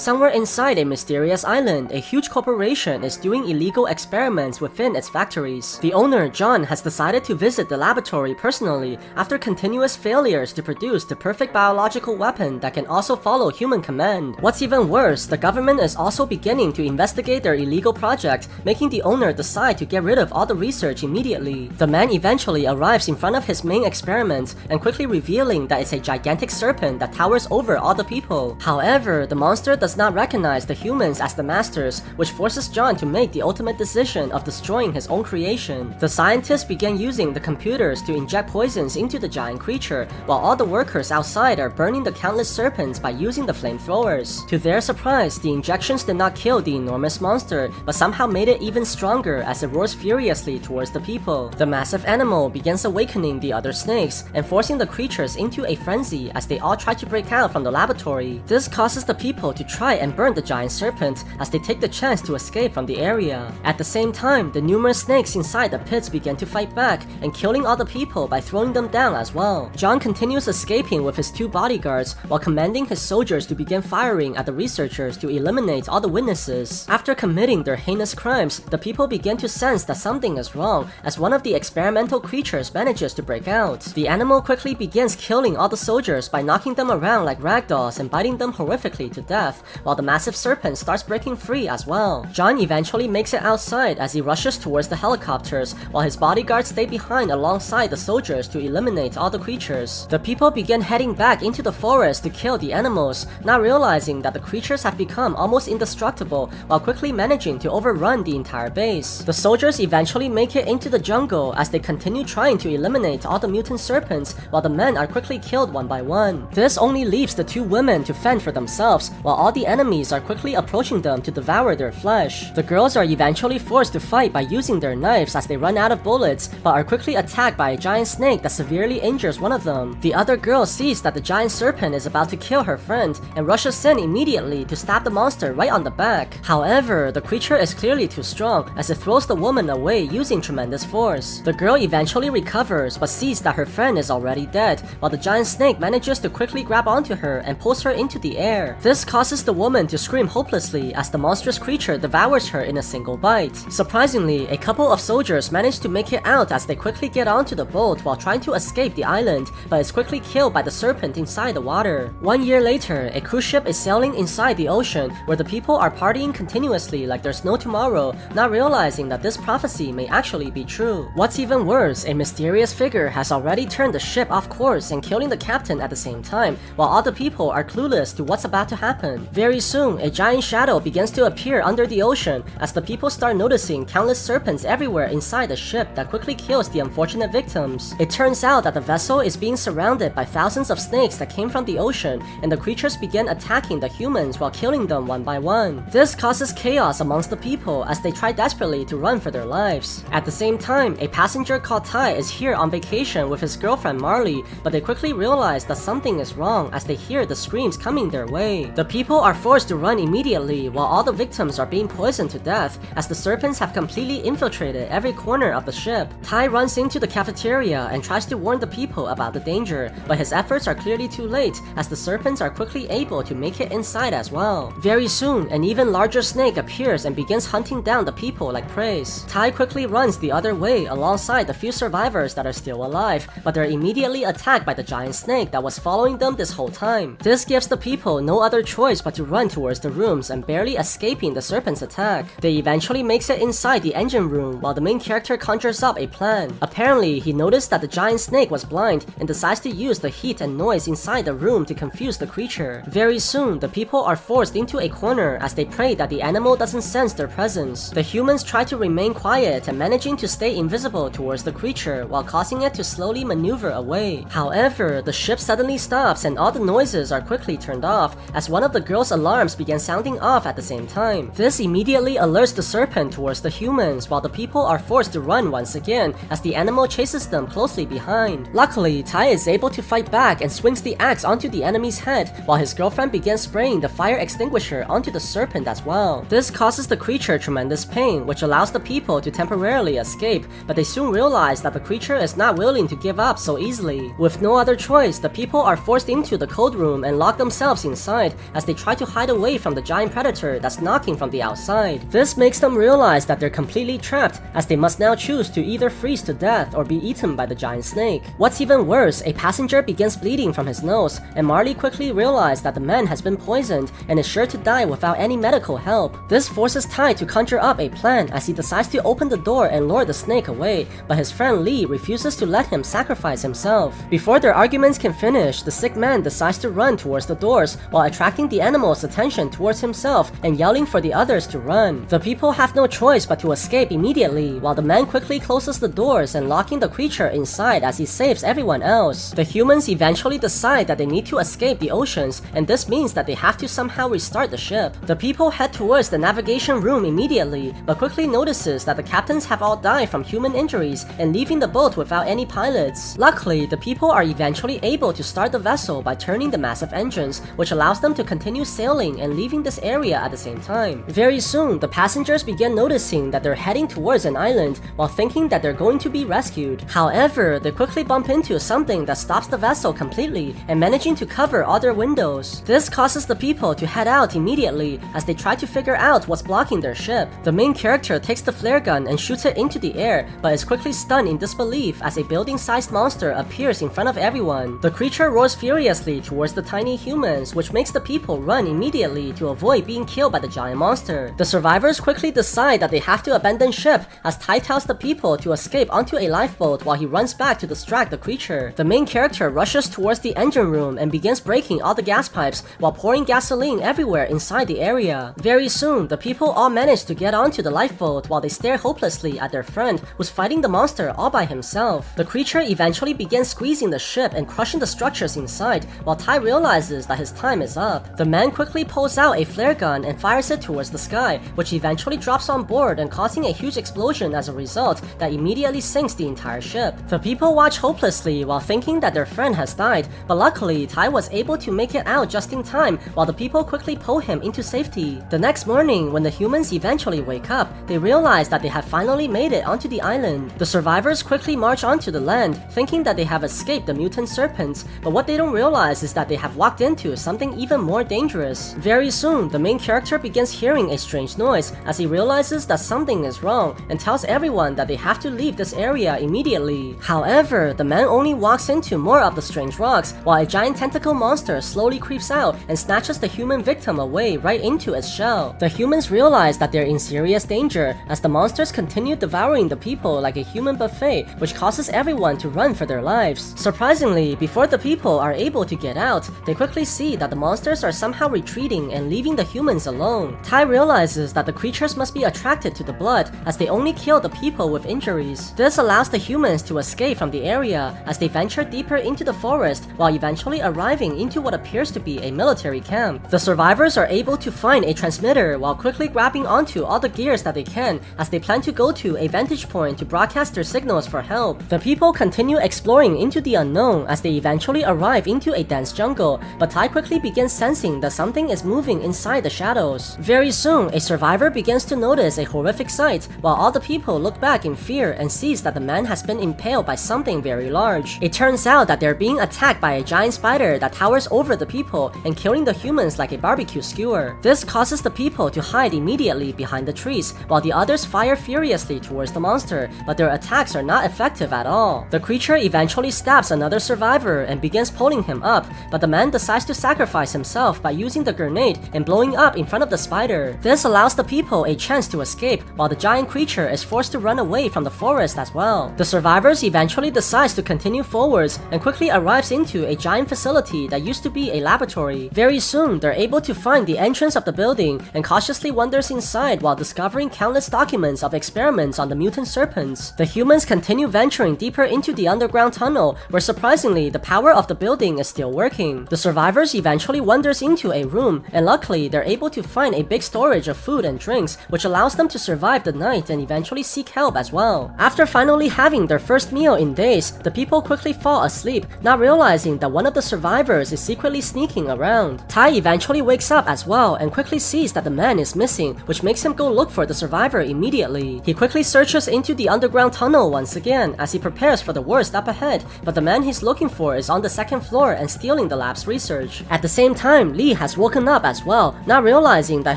Somewhere inside a mysterious island, a huge corporation is doing illegal experiments within its factories. The owner, John, has decided to visit the laboratory personally after continuous failures to produce the perfect biological weapon that can also follow human command. What's even worse, the government is also beginning to investigate their illegal project, making the owner decide to get rid of all the research immediately. The man eventually arrives in front of his main experiment and quickly revealing that it's a gigantic serpent that towers over all the people. However, the monster does not recognize the humans as the masters, which forces John to make the ultimate decision of destroying his own creation. The scientists begin using the computers to inject poisons into the giant creature, while all the workers outside are burning the countless serpents by using the flamethrowers. To their surprise, the injections did not kill the enormous monster, but somehow made it even stronger as it roars furiously towards the people. The massive animal begins awakening the other snakes and forcing the creatures into a frenzy as they all try to break out from the laboratory. This causes the people to try and burn the giant serpent as they take the chance to escape from the area. At the same time, the numerous snakes inside the pits begin to fight back and killing all the people by throwing them down as well. John continues escaping with his two bodyguards while commanding his soldiers to begin firing at the researchers to eliminate all the witnesses. After committing their heinous crimes, the people begin to sense that something is wrong as one of the experimental creatures manages to break out. The animal quickly begins killing all the soldiers by knocking them around like ragdolls and biting them horrifically to death, while the massive serpent starts breaking free as well. John eventually makes it outside as he rushes towards the helicopters, while his bodyguards stay behind alongside the soldiers to eliminate all the creatures. The people begin heading back into the forest to kill the animals, not realizing that the creatures have become almost indestructible while quickly managing to overrun the entire base. The soldiers eventually make it into the jungle as they continue trying to eliminate all the mutant serpents, while the men are quickly killed one by one. This only leaves the two women to fend for themselves, while all the enemies are quickly approaching them to devour their flesh. The girls are eventually forced to fight by using their knives as they run out of bullets, but are quickly attacked by a giant snake that severely injures one of them. The other girl sees that the giant serpent is about to kill her friend and rushes in immediately to stab the monster right on the back. However, the creature is clearly too strong as it throws the woman away using tremendous force. The girl eventually recovers but sees that her friend is already dead, while the giant snake manages to quickly grab onto her and pulls her into the air. This causes the woman to scream hopelessly as the monstrous creature devours her in a single bite. Surprisingly, a couple of soldiers manage to make it out as they quickly get onto the boat while trying to escape the island, but is quickly killed by the serpent inside the water. 1 year later, a cruise ship is sailing inside the ocean where the people are partying continuously like there's no tomorrow, not realizing that this prophecy may actually be true. What's even worse, a mysterious figure has already turned the ship off course and killing the captain at the same time, while all the people are clueless to what's about to happen. Very soon, a giant shadow begins to appear under the ocean as the people start noticing countless serpents everywhere inside the ship that quickly kills the unfortunate victims. It turns out that the vessel is being surrounded by thousands of snakes that came from the ocean, and the creatures begin attacking the humans while killing them one by one. This causes chaos amongst the people as they try desperately to run for their lives. At the same time, a passenger called Ty is here on vacation with his girlfriend Marley, but they quickly realize that something is wrong as they hear the screams coming their way. The people are forced to run immediately while all the victims are being poisoned to death as the serpents have completely infiltrated every corner of the ship. Ty runs into the cafeteria and tries to warn the people about the danger, but his efforts are clearly too late as the serpents are quickly able to make it inside as well. Very soon, an even larger snake appears and begins hunting down the people like prey. Ty quickly runs the other way alongside the few survivors that are still alive, but they're immediately attacked by the giant snake that was following them this whole time. This gives the people no other choice but to run towards the rooms and barely escaping the serpent's attack. They eventually makes it inside the engine room while the main character conjures up a plan. Apparently, he noticed that the giant snake was blind and decides to use the heat and noise inside the room to confuse the creature. Very soon, the people are forced into a corner as they pray that the animal doesn't sense their presence. The humans try to remain quiet and managing to stay invisible towards the creature while causing it to slowly maneuver away. However, the ship suddenly stops and all the noises are quickly turned off as one of the girls' alarms begin sounding off at the same time. This immediately alerts the serpent towards the humans while the people are forced to run once again as the animal chases them closely behind. Luckily, Ty is able to fight back and swings the axe onto the enemy's head while his girlfriend begins spraying the fire extinguisher onto the serpent as well. This causes the creature tremendous pain, which allows the people to temporarily escape, but they soon realize that the creature is not willing to give up so easily. With no other choice, the people are forced into the cold room and lock themselves inside as they try to hide away from the giant predator that's knocking from the outside. This makes them realize that they're completely trapped, as they must now choose to either freeze to death or be eaten by the giant snake. What's even worse, a passenger begins bleeding from his nose, and Marley quickly realizes that the man has been poisoned and is sure to die without any medical help. This forces Tai to conjure up a plan as he decides to open the door and lure the snake away, but his friend Lee refuses to let him sacrifice himself. Before their arguments can finish, the sick man decides to run towards the doors while attracting the animal's attention towards himself and yelling for the others to run. The people have no choice but to escape immediately, while the man quickly closes the doors and locking the creature inside as he saves everyone else. The humans eventually decide that they need to escape the oceans, and this means that they have to somehow restart the ship. The people head towards the navigation room immediately, but quickly notices that the captains have all died from human injuries and leaving the boat without any pilots. Luckily, the people are eventually able to start the vessel by turning the massive engines, which allows them to continue sailing and leaving this area at the same time. Very soon, the passengers begin noticing that they're heading towards an island while thinking that they're going to be rescued. However, they quickly bump into something that stops the vessel completely and managing to cover all their windows. This causes the people to head out immediately as they try to figure out what's blocking their ship. The main character takes the flare gun and shoots it into the air, but is quickly stunned in disbelief as a building-sized monster appears in front of everyone. The creature roars furiously towards the tiny humans, which makes the people run immediately to avoid being killed by the giant monster. The survivors quickly decide that they have to abandon ship as Tai tells the people to escape onto a lifeboat while he runs back to distract the creature. The main character rushes towards the engine room and begins breaking all the gas pipes while pouring gasoline everywhere inside the area. Very soon, the people all manage to get onto the lifeboat while they stare hopelessly at their friend who's fighting the monster all by himself. The creature eventually begins squeezing the ship and crushing the structures inside while Tai realizes that his time is up. The man quickly pulls out a flare gun and fires it towards the sky, which eventually drops on board and causing a huge explosion as a result that immediately sinks the entire ship. The people watch hopelessly while thinking that their friend has died, but luckily Tai was able to make it out just in time while the people quickly pull him into safety. The next morning, when the humans eventually wake up, they realize that they have finally made it onto the island. The survivors quickly march onto the land, thinking that they have escaped the mutant serpents, but what they don't realize is that they have walked into something even more dangerous. Very soon, the main character begins hearing a strange noise as he realizes that something is wrong and tells everyone that they have to leave this area immediately. However, the man only walks into more of the strange rocks while a giant tentacle monster slowly creeps out and snatches the human victim away right into its shell. The humans realize that they're in serious danger as the monsters continue devouring the people like a human buffet, which causes everyone to run for their lives. Surprisingly, before the people are able to get out, they quickly see that the monsters are somehow retreating and leaving the humans alone. Tai realizes that the creatures must be attracted to the blood as they only kill the people with injuries. This allows the humans to escape from the area as they venture deeper into the forest while eventually arriving into what appears to be a military camp. The survivors are able to find a transmitter while quickly grabbing onto all the gears that they can as they plan to go to a vantage point to broadcast their signals for help. The people continue exploring into the unknown as they eventually arrive into a dense jungle, but Tai quickly begins sensing that something is moving inside the shadows. Very soon, a survivor begins to notice a horrific sight while all the people look back in fear and sees that the man has been impaled by something very large. It turns out that they're being attacked by a giant spider that towers over the people and killing the humans like a barbecue skewer. This causes the people to hide immediately behind the trees while the others fire furiously towards the monster, but their attacks are not effective at all. The creature eventually stabs another survivor and begins pulling him up, but the man decides to sacrifice himself by using the grenade and blowing up in front of the spider. This allows the people a chance to escape while the giant creature is forced to run away from the forest as well. The survivors eventually decides to continue forwards and quickly arrives into a giant facility that used to be a laboratory. Very soon, they're able to find the entrance of the building and cautiously wanders inside while discovering countless documents of experiments on the mutant serpents. The humans continue venturing deeper into the underground tunnel where surprisingly the power of the building is still working. The survivors eventually wanders into a room and luckily they're able to find a big storage of food and drinks which allows them to survive the night and eventually seek help as well. After finally having their first meal in days, the people quickly fall asleep, not realizing that one of the survivors is secretly sneaking around. Tai eventually wakes up as well and quickly sees that the man is missing, which makes him go look for the survivor immediately. He quickly searches into the underground tunnel once again as he prepares for the worst up ahead, but the man he's looking for is on the second floor and stealing the lab's research. At the same time, Lee has woken up as well, not realizing that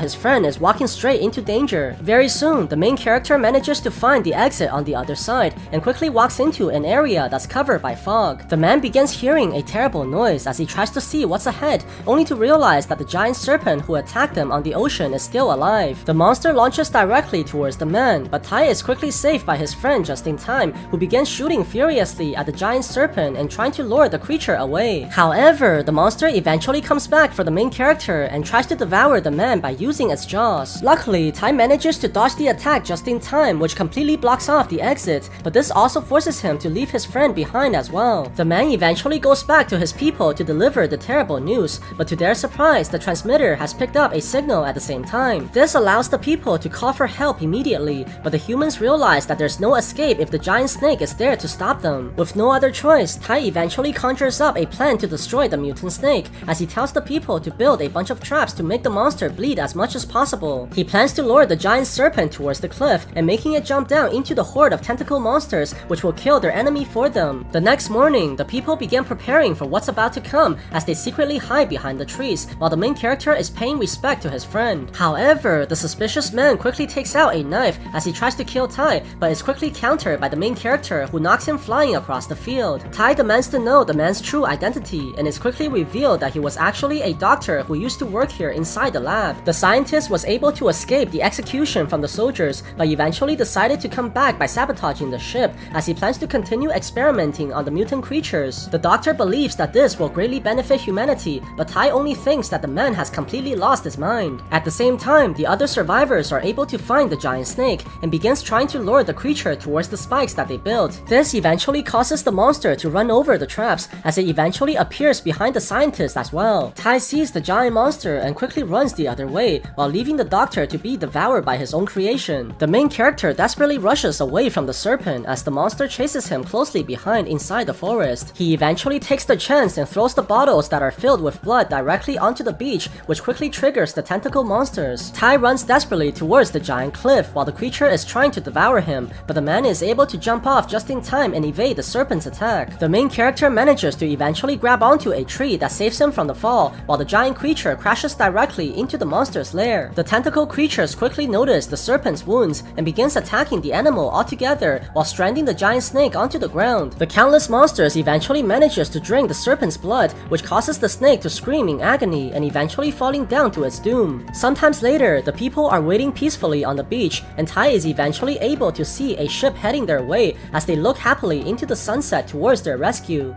his friend is walking straight into danger. Very soon, the main character manages to find the exit on the other side and quickly walks into an area that's covered by fog. The man begins hearing a terrible noise as he tries to see what's ahead, only to realize that the giant serpent who attacked them on the ocean is still alive. The monster launches directly towards the man, but Tai is quickly saved by his friend just in time, who begins shooting furiously at the giant serpent and trying to lure the creature away. However, the monster eventually comes back for the main character and tries to devour the man by using its jaws. Luckily, Tai manages to dodge the attack just in time, which completely blocks off the exit, but this also forces him to leave his friend behind as well. The man eventually goes back to his people to deliver the terrible news, but to their surprise, the transmitter has picked up a signal at the same time. This allows the people to call for help immediately, but the humans realize that there's no escape if the giant snake is there to stop them. With no other choice, Tai eventually conjures up a plan to destroy the mutant snake, as he tells the people to build a bunch of traps to make the monster bleed as much as possible. He plans to lure the giant serpent towards the cliff and making it jump down into the horde of tentacle monsters, which will kill their enemy for them. The next morning, the people begin preparing for what's about to come as they secretly hide behind the trees, while the main character is paying respect to his friend. However, the suspicious man quickly takes out a knife as he tries to kill Tai, but is quickly countered by the main character, who knocks him flying across the field. Tai demands to know the man's true identity, and it's quickly revealed that he was actually a doctor who used to work here inside the lab. The scientist was able to escape the execution from the soldiers, but eventually decided to come back by sabotaging the ship, as he plans to continue experimenting on the mutant creatures. The doctor believes that this will greatly benefit humanity, but Tai only thinks that the man has completely lost his mind. At the same time, the other survivors are able to find the giant snake and begins trying to lure the creature towards the spikes that they built. This eventually causes the monster to run over the traps, as it eventually appears behind the scientist as well. Tai sees the giant monster and quickly runs the other way, while leaving the doctor to be devoured by his own creation. The main character desperately rushes away from the serpent as the monster chases him closely behind inside the forest. He eventually takes the chance and throws the bottles that are filled with blood directly onto the beach, which quickly triggers the tentacle monsters. Tai runs desperately towards the giant cliff while the creature is trying to devour him, but the man is able to jump off just in time and evade the serpent's attack. The main character manages to eventually grab onto a tree that saves him from the fall, while the giant creature crashes directly into the monster's lair. The tentacle creatures quickly notice the serpent's wounds and begins attacking the animal altogether while stranding the giant snake onto the ground. The countless monsters eventually manages to drink the serpent's blood, which causes the snake to scream in agony and eventually falling down to its doom. Sometimes later, the people are waiting peacefully on the beach, and Tai is eventually able to see a ship heading their way as they look happily into the sunset towards their rescue.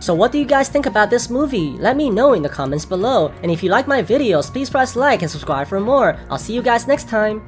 So what do you guys think about this movie? Let me know in the comments below, and if you like my videos, please press like and subscribe for more. I'll see you guys next time.